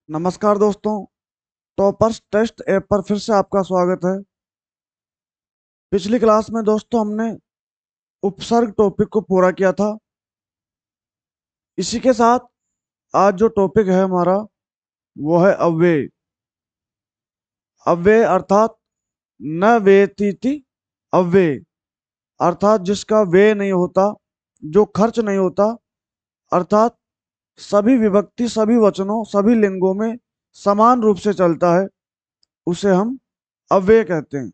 नमस्कार दोस्तों। Toppers test app पर फिर से आपका स्वागत है। पिछली क्लास में दोस्तों हमने उपसर्ग टॉपिक को पूरा किया था। इसी के साथ आज जो टॉपिक है हमारा वो है अव्यय। अव्यय अर्थात न वेतीति अव्यय, अर्थात जिसका व्यय नहीं होता, जो खर्च नहीं होता, अर्थात सभी विभक्ति सभी वचनों सभी लिंगों में समान रूप से चलता है, उसे हम अव्यय कहते हैं।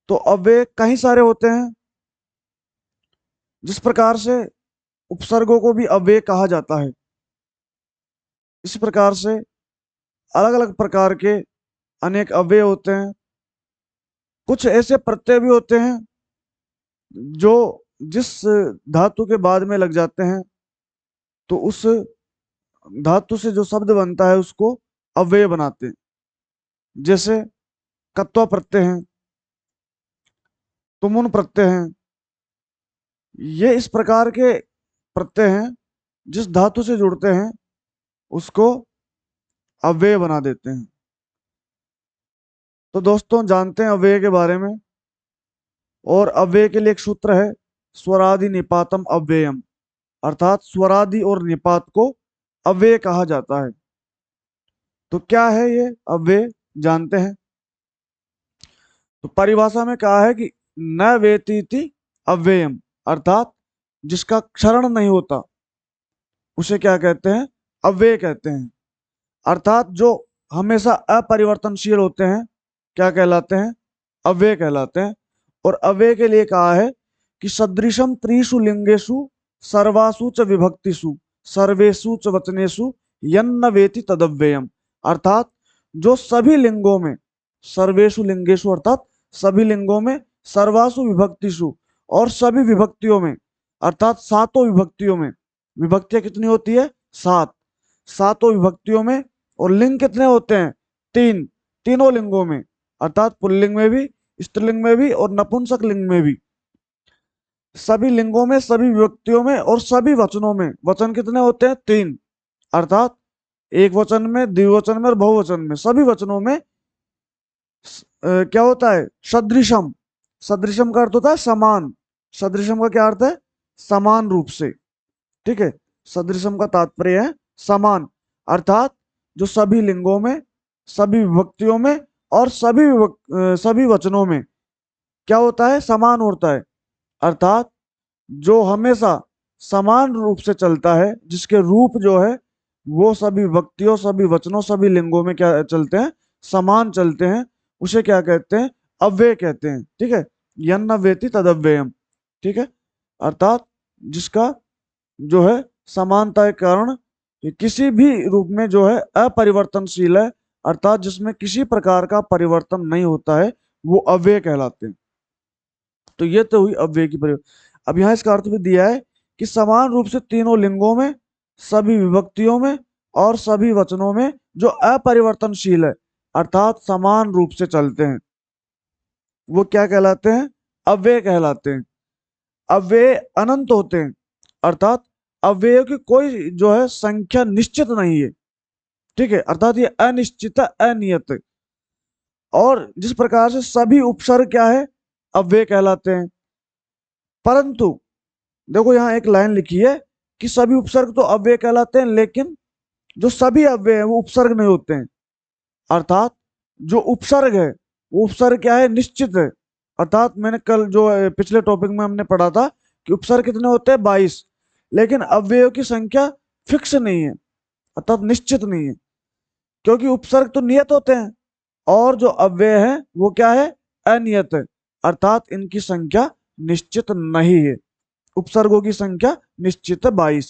तो अव्यय कई सारे होते हैं। जिस प्रकार से उपसर्गों को भी अव्यय कहा जाता है, इस प्रकार से अलग अलग प्रकार के अनेक अव्यय होते हैं। कुछ ऐसे प्रत्यय भी होते हैं जो जिस धातु के बाद में लग जाते हैं, तो उस धातु से जो शब्द बनता है उसको अव्यय बनाते हैं। जैसे कत्वा प्रत्यय हैं, तुमुन प्रत्यय हैं। ये इस प्रकार के प्रत्यय हैं जिस धातु से जुड़ते हैं उसको अव्यय बना देते हैं। तो दोस्तों जानते हैं अव्यय के बारे में। और अव्यय के लिए एक सूत्र है, स्वरादि निपातम अव्ययम, अर्थात स्वरादि और निपात को अव्यय कहा जाता है। तो क्या है ये अव्यय, जानते हैं। तो परिभाषा में कहा है कि न वेतीति अव्ययम, अर्थात जिसका क्षरण नहीं होता उसे क्या कहते हैं, अव्यय कहते हैं। अर्थात जो हमेशा अपरिवर्तनशील होते हैं क्या कहलाते हैं, अव्यय कहलाते हैं। और अव्यय के लिए कहा है कि सदृशम त्रिषु लिंगेषु सर्वासु च विभक्तिषु सर्वेषु च वचनेषु यन्न वेति तदव्ययम, अर्थात जो सभी लिंगों में, सर्वेषु लिंगेषु अर्थात सभी लिंगों में, सर्वासु विभक्तिषु और सभी विभक्तियों में, अर्थात सातों विभक्तियों में। विभक्तियां कितनी होती है, सात। सातों विभक्तियों में। और लिंग कितने होते हैं, तीन। तीनों लिंगों में, अर्थात पुल्लिंग में भी, स्त्रीलिंग में भी और नपुंसक लिंग में भी। सभी लिंगों में, सभी विभक्तियों में और सभी वचनों में। वचन कितने होते हैं, तीन। अर्थात एक वचन में, द्विवचन में और बहुवचन में, सभी वचनों में क्या होता है, सदृशम। सदृशम का अर्थ होता है समान। सदृशम का क्या अर्थ है, समान रूप से। ठीक है, सदृशम का तात्पर्य है समान, अर्थात जो सभी लिंगों में, सभी विभक्तियों में और सभी वचनों में क्या होता है, समान होता है। अर्थात जो हमेशा समान रूप से चलता है, जिसके रूप जो है वो सभी विभक्तियों सभी वचनों सभी लिंगों में क्या चलते हैं, समान चलते हैं, उसे क्या कहते हैं, अव्यय कहते हैं। ठीक है, यन्न वेति तदव्ययम। ठीक है, अर्थात जिसका जो है समानता के कारण किसी भी रूप में जो है अपरिवर्तनशील है, अर्थात जिसमें किसी प्रकार का परिवर्तन नहीं होता है, वो अव्यय कहलाते हैं। तो ये तो हुई अव्यय की परिवर्तन। अब यहाँ इसका अर्थ भी दिया है कि समान रूप से तीनों लिंगों में, सभी विभक्तियों में और सभी वचनों में जो अपरिवर्तनशील है, अर्थात समान रूप से चलते हैं, वो क्या कहलाते हैं, अव्यय कहलाते हैं। अव्यय अनंत होते हैं, अर्थात अव्ययों की कोई जो है संख्या निश्चित नहीं है। ठीक है, अर्थात ये अनिश्चित है, अनियत है। और जिस प्रकार से सभी उपसर्ग क्या है, अव्यय कहलाते हैं। परंतु देखो यहाँ एक लाइन लिखी है कि सभी उपसर्ग तो अव्यय कहलाते हैं, लेकिन जो सभी अव्यय हैं वो उपसर्ग नहीं होते हैं। अर्थात जो उपसर्ग है वो उपसर्ग क्या है, निश्चित है। अर्थात मैंने कल जो पिछले टॉपिक में हमने पढ़ा था कि उपसर्ग कितने होते हैं, 22। लेकिन अव्ययों की संख्या फिक्स नहीं है, अर्थात निश्चित नहीं है, क्योंकि उपसर्ग तो नियत होते हैं और जो अव्यय है वो क्या है, अनियत है। अर्थात इनकी संख्या निश्चित नहीं है। उपसर्गों की संख्या निश्चित है 22।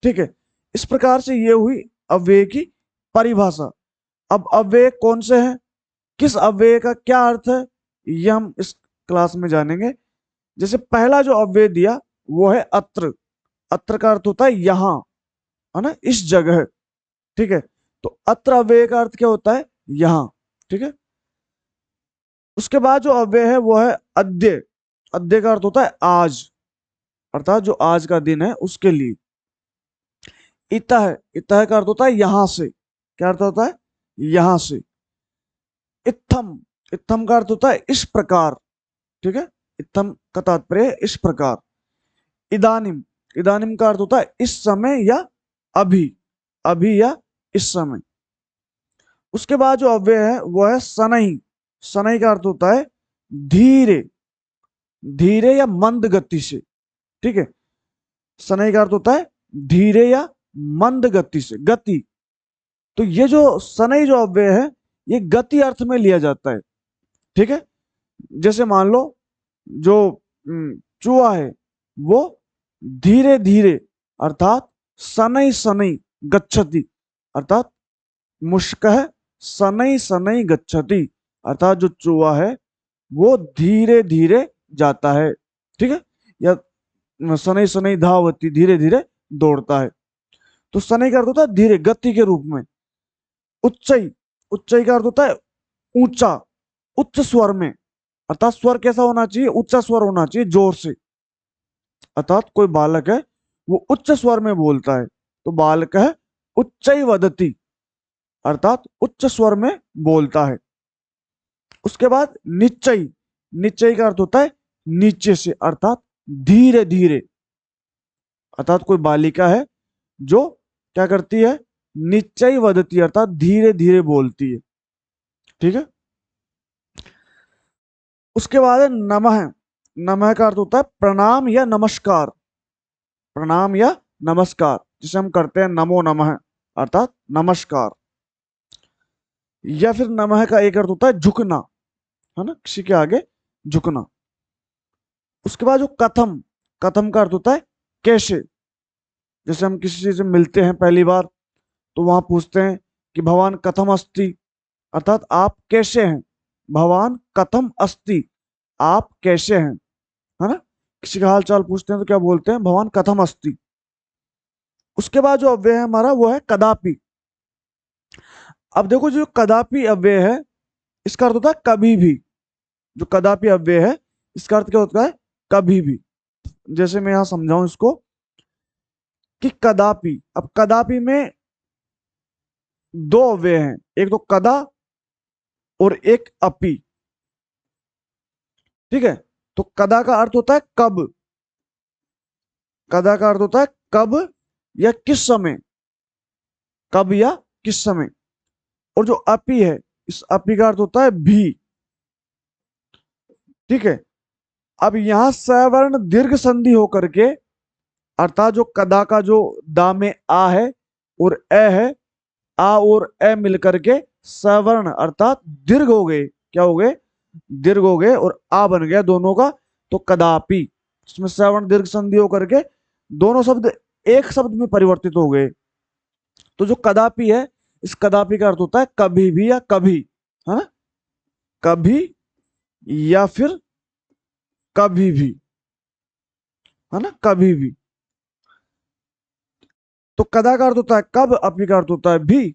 ठीक है, इस प्रकार से ये हुई अव्यय की परिभाषा। अब अव्यय कौन से हैं, किस अव्यय का क्या अर्थ है, ये हम इस क्लास में जानेंगे। जैसे पहला जो अव्यय दिया वो है अत्र। अत्र का अर्थ होता है यहां, है ना, इस जगह। ठीक है, तो अत्र अव्यय का अर्थ क्या होता है, यहां। ठीक है, उसके बाद जो अव्यय है वो है अद्य। अद्य का अर्थ होता है आज, अर्थात जो आज का दिन है उसके लिए। इतः, इतः का अर्थ होता है यहां से। क्या अर्थ होता है? यहां से। इत्थम, इत्थम का अर्थ होता है इस प्रकार, ठीक है। इत्थम का तात्पर्य इस प्रकार। इदानिम, इदानिम का अर्थ होता है इस समय या अभी, अभी या इस समय। उसके बाद जो अव्यय है वो है सनई। सनई का अर्थ होता है धीरे, धीरे या मंद गति से, ठीक है। सनई का अर्थ होता है धीरे या मंद गति से, गति। तो ये जो सनई जो अव्यय है ये गति अर्थ में लिया जाता है, ठीक है। जैसे मान लो जो चूहा है वो धीरे धीरे अर्थात शनै शनै गच्छति, अर्थात मुष्कः शनै शनै गच्छति, अर्थात जो चूहा है वो धीरे धीरे जाता है, ठीक है। या शनै शनै धावति, धीरे धीरे दौड़ता है। तो शनै का अर्थ होता है धीरे, गति के रूप में। उच्चई, उच्चई का अर्थ होता है ऊंचा, उच्च स्वर में, अर्थात स्वर कैसा होना चाहिए? ऊंचा स्वर होना चाहिए, जोर से। अर्थात कोई बालक है वो उच्च स्वर में बोलता है तो बालक है उच्चई वदति, अर्थात उच्च स्वर में बोलता है। उसके बाद निश्चय, निश्चय का अर्थ होता है नीचे से, अर्थात धीरे धीरे। अर्थात कोई बालिका है जो क्या करती है? निश्चय वदती, अर्थात धीरे धीरे बोलती है, ठीक है। उसके बाद है नमः। नमः का अर्थ होता है प्रणाम या नमस्कार, प्रणाम या नमस्कार, जिसे हम करते हैं नमो नमः, अर्थात नमस्कार। या फिर नमः का एक अर्थ होता है झुकना, है ना, किसी के आगे झुकना। उसके बाद जो कथम, कथम का अर्थ होता है कैसे। जैसे हम किसी से मिलते हैं पहली बार तो वहां पूछते हैं कि भवान कथम अस्ति, अर्थात आप कैसे हैं। भवान कथम अस्ति, आप कैसे हैं, है ना। किसी का हाल चाल पूछते हैं तो क्या बोलते हैं? भवान कथम अस्ति। उसके बाद जो अव्यय है हमारा वो है कदापि। अब देखो जो कदापि अव्यय है इसका अर्थ होता है कभी भी। जो कदापि अव्यय है इसका अर्थ क्या होता है? कभी भी। जैसे मैं यहां समझाऊं इसको कि कदापि, अब कदापि में दो अव्यय हैं, एक तो कदा और एक अपि, ठीक है। तो कदा का अर्थ होता है कब, कदा का अर्थ होता है कब या किस समय, कब या किस समय। और जो अपि है इस अपि का अर्थ होता है भी, ठीक है। अब यहां सवर्ण दीर्घ संधि होकर के, अर्थात जो कदा का जो दा में आ है और ए है, आ और ए मिलकर के सवर्ण अर्थात दीर्घ हो गए, क्या हो गए? दीर्घ हो गए और आ बन गया दोनों का, तो कदापि। इसमें सवर्ण दीर्घ संधि होकर के दोनों शब्द एक शब्द में परिवर्तित हो गए। तो जो कदापि है इस कदापि का अर्थ होता है कभी भी या कभी, है ना, कभी या फिर कभी भी, है ना, कभी भी। तो कदा का अर्थ होता है कब, अपि का अर्थ होता है भी।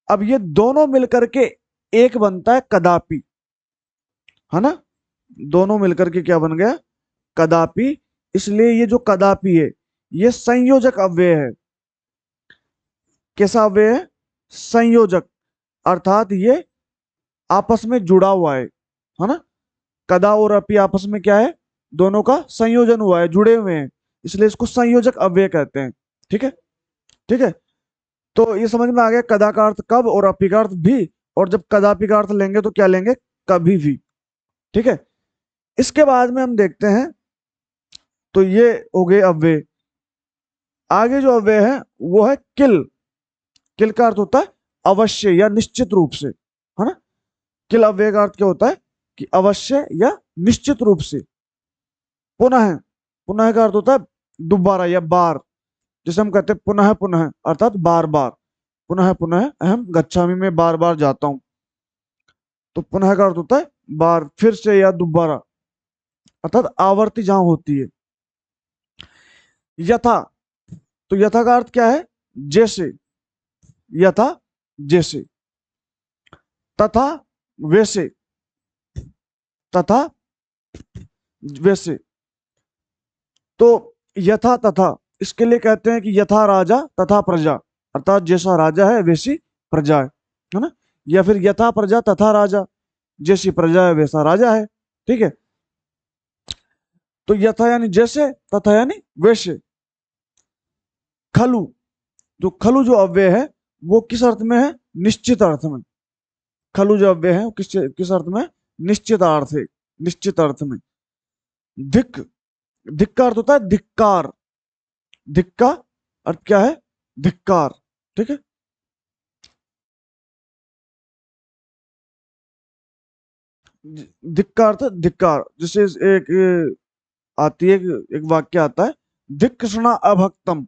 अब ये दोनों मिलकर के एक बनता है कदापि, है ना। दोनों मिलकर के क्या बन गया? कदापि। इसलिए ये जो कदापि है ये संयोजक अव्यय है। कैसा अव्यय है? संयोजक, अर्थात ये आपस में जुड़ा हुआ है ना। कदा और अपि आपस में क्या है? दोनों का संयोजन हुआ है, जुड़े हुए हैं, इसलिए इसको संयोजक अव्यय कहते हैं, ठीक है। ठीक है, तो ये समझ में आ गया कदा का अर्थ कब और अपि का अर्थ भी। और जब कदापि का अर्थ लेंगे तो क्या लेंगे? कभी भी, ठीक है। इसके बाद में हम देखते हैं, तो ये हो गए अव्यय। आगे जो अव्यय है वो है किल। किल का अर्थ होता है अवश्य या निश्चित रूप से, है ना। किल अव्यय का अर्थ क्या होता है? कि अवश्य या निश्चित रूप से। पुनः, पुनः का अर्थ होता है दोबारा या बार। जैसे हम कहते हैं पुनः पुनः, अर्थात बार बार। पुनः पुनः अहम गच्छामि, में बार बार जाता हूं। तो पुनः का अर्थ होता है बार, फिर से या दोबारा, अर्थात आवर्ती जहां होती है। यथा, तो यथा का अर्थ क्या है? जैसे, यथा जैसे। तथा वैसे, तथा वैसे। तो यथा तथा इसके लिए कहते हैं कि यथा राजा तथा प्रजा, अर्थात जैसा राजा है वैसी प्रजा है ना, या फिर यथा प्रजा तथा राजा, जैसी प्रजा है वैसा राजा है। ठीक है, तो यथा यानी जैसे, तथा यानी वैसे। खलु, जो खलु जो अव्यय है वो किस अर्थ में है? निश्चित अर्थ में। खलु जो अव्यय है वो किस अर्थ में? निश्चित अर्थ है, निश्चित अर्थ में। धिक, धिक का अर्थ होता है धिक्कार। धिक का अर्थ क्या है? धिक्कार। ठीक है, धिक का अर्थ धिक्कार। जैसे एक आती है, एक वाक्य आता है, धिक कृष्णा अभक्तम,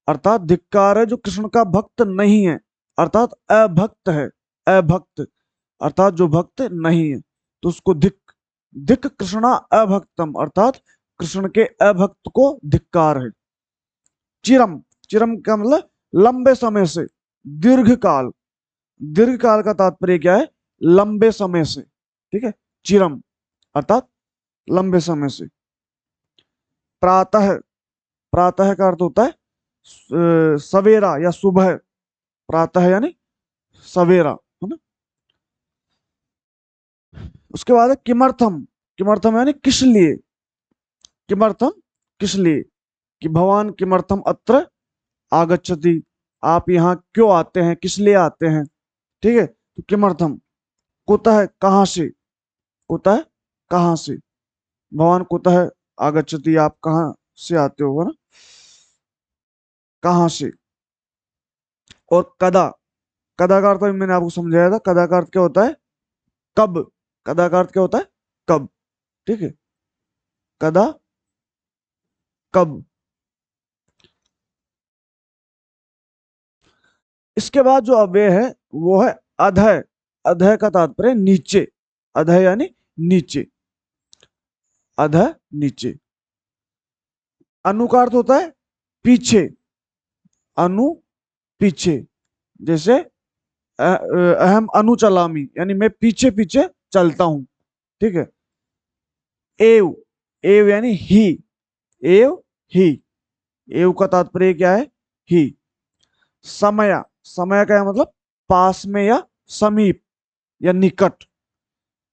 अर्थात धिक्कार है जो कृष्ण का भक्त नहीं है, अर्थात अभक्त है। अभक्त अर्थात जो भक्त नहीं है, तो उसको धिक। धिक कृष्णा अभक्तम, अर्थात कृष्ण के अभक्त को धिक्कार है। चिरम, चिरम का मतलब लंबे समय से, दीर्घ काल। दीर्घ काल का तात्पर्य क्या है? लंबे समय से। ठीक है, चिरम अर्थात लंबे समय से। प्रातः, प्रातः का अर्थ होता है सवेरा या सुबह। प्रातः यानी सवेरा, है ना। उसके बाद है किमर्थम। किमर्थम यानी किस लिए। किमर्थम किस लिए, कि भगवान किमर्थम अत्र आगच्छति, आप यहाँ क्यों आते हैं, किस लिए आते हैं। ठीक है, तो किमर्थम। कुतः कहाँ से, कुतः कहाँ से, भगवान कुतः आगच्छति, आप कहाँ से आते हो, है ना, कहाँ से। और कदा, कदा का अर्थ अभी मैंने आपको समझाया था, कदा का अर्थ क्या होता है? कब। कदा का अर्थ क्या होता है? कब। ठीक है, कदा कब। इसके बाद जो अव्यय है वो है अधय। अधय का तात्पर्य नीचे। अधय यानी नीचे, अधः नीचे। अनु का अर्थ होता है पीछे। अनु पीछे, जैसे अहम अनुचलामी, यानी मैं पीछे पीछे चलता हूं। ठीक है, एव, एव यानी ही। एव ही, एव का तात्पर्य क्या है? ही। समय, समय का मतलब पास में या समीप या निकट।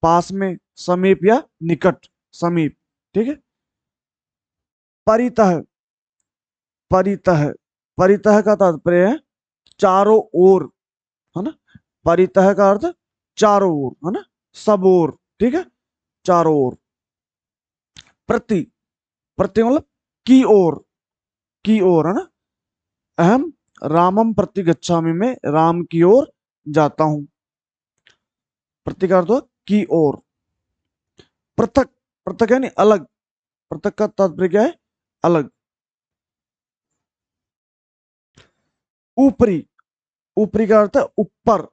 पास में, समीप या निकट, समीप। ठीक है, परितः, परितः, परितः का तात्पर्य है चारों ओर, है ना। परितः का अर्थ चारों ओर, है ना, सब ओर। ठीक है, चारों ओर। प्रति, प्रति मतलब की ओर, की ओर, है ना। अहम रामम प्रति गच्छामि, में राम की ओर जाता हूं। प्रति का अर्थ हुआ की ओर। पृथक, पृथक यानी अलग। पृथक का तात्पर्य क्या है? अलग। ऊपरी, ऊपरी का अर्थ है ऊपर।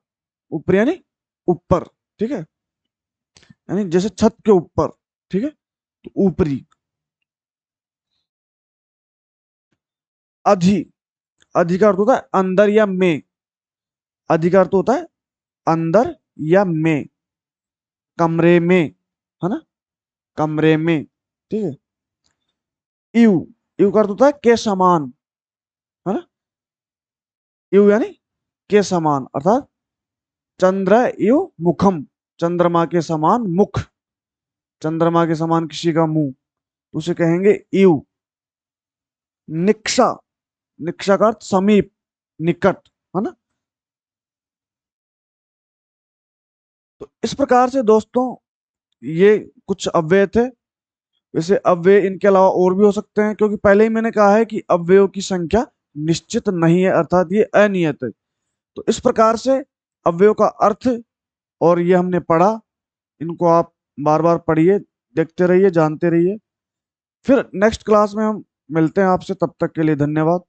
ऊपरी यानी ऊपर। ठीक है, यानी जैसे छत के ऊपर। ठीक है, तो ऊपरी। अधि, अधि का अर्थ होता है अंदर या में। अधि का अर्थ होता है अंदर या में, कमरे में, है ना, कमरे में। ठीक है, यू, यू का अर्थ होता है के समान, है ना। यू यानी के समान, अर्थात चंद्र यू मुखम, चंद्रमा के समान मुख। चंद्रमा के समान किसी का मुंह, तो उसे कहेंगे यू। निक्षा, निक्षा का अर्थ समीप, निकट, है ना। तो इस प्रकार से दोस्तों ये कुछ अव्यय थे। वैसे अव्यय इनके अलावा और भी हो सकते हैं, क्योंकि पहले ही मैंने कहा है कि अव्ययों की संख्या निश्चित नहीं है, अर्थात ये अनियत है। तो इस प्रकार से अव्ययों का अर्थ और ये हमने पढ़ा। इनको आप बार बार पढ़िए, देखते रहिए, जानते रहिए। फिर नेक्स्ट क्लास में हम मिलते हैं आपसे, तब तक के लिए धन्यवाद।